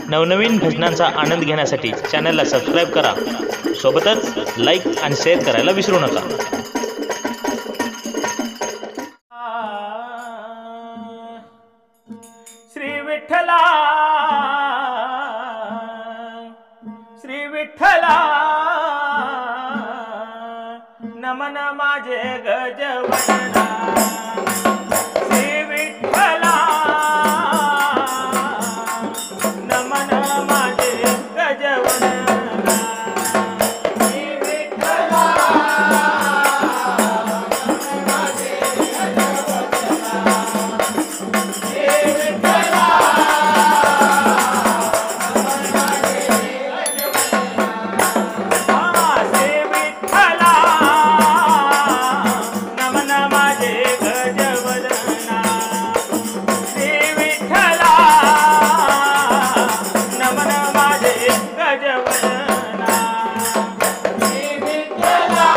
नवनवीन भजनांचा आनंद घेण्यासाठी चॅनलला सबस्क्राईब करा, सोबतच लाईक आणि शेअर करायला विसरू नका। श्री विठ्ठला श्री विठ्ठला नमन माझे गजवदना। श्री विठ्ठला नमन माझे गजवदना। श्री विठ्ठला माझे गजवदना। श्री विठ्ठला नमन माझे गजवदना। श्री विठ्ठला नमन माझे गजवदना। श्री विठ्ठला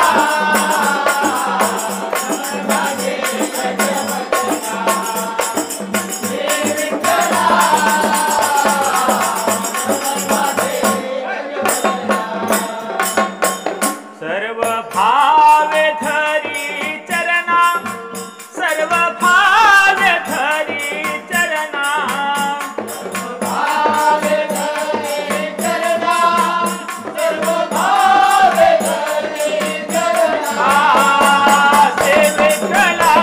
नमन माझे गजवदना। श्री विठ्ठला नमन माझे गजवदना। सर्व भावे धरी चरणा, सर्व भावे धरी चरणा, सर्व भावे धरी चरणा, सर्व भावे धरी चरणा। श्री विठ्ठला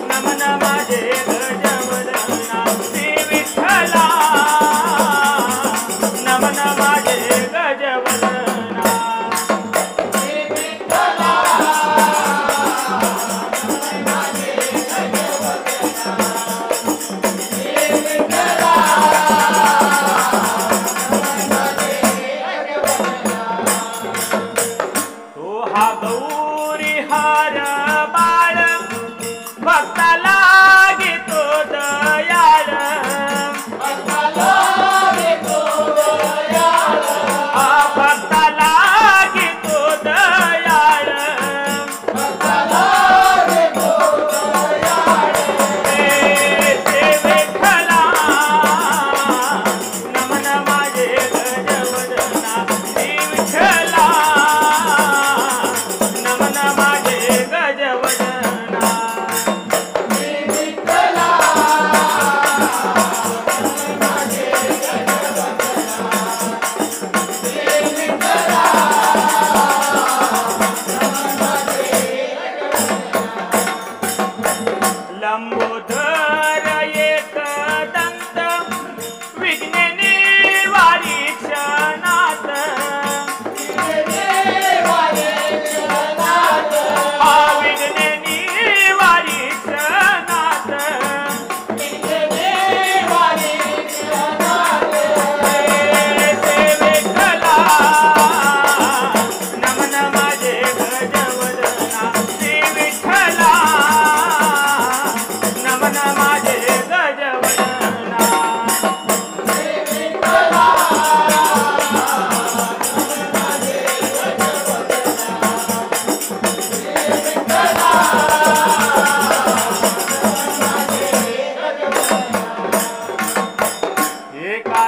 नमन माझे गजवदना। श्री विठ्ठला नमन माझे गजवदना। हा गौरी हार बाळ भक्ताला घेतो दयाळ, भक्ताला घेतो दयाळ, भक्ताला घेतो दयाळ, भक्ताला घेतो दयाळ। श्री विठ्ठला नमन माझे गजवदना। श्री विठ्ठला नमन माझे गजवदना। श्री विठ्ठला नमन माझे गजवदना। श्री विठ्ठला नमन माझे गजवदना। लंबोदर एक दंत विघ्न निवारी क्षणात, विघ्न निवारी क्षणात, श्री विठ्ठला नमन माझे गजवदना। श्री विठ्ठला नमन माझे गजवदना। श्री विठ्ठला नमन माझे गजवदना। एका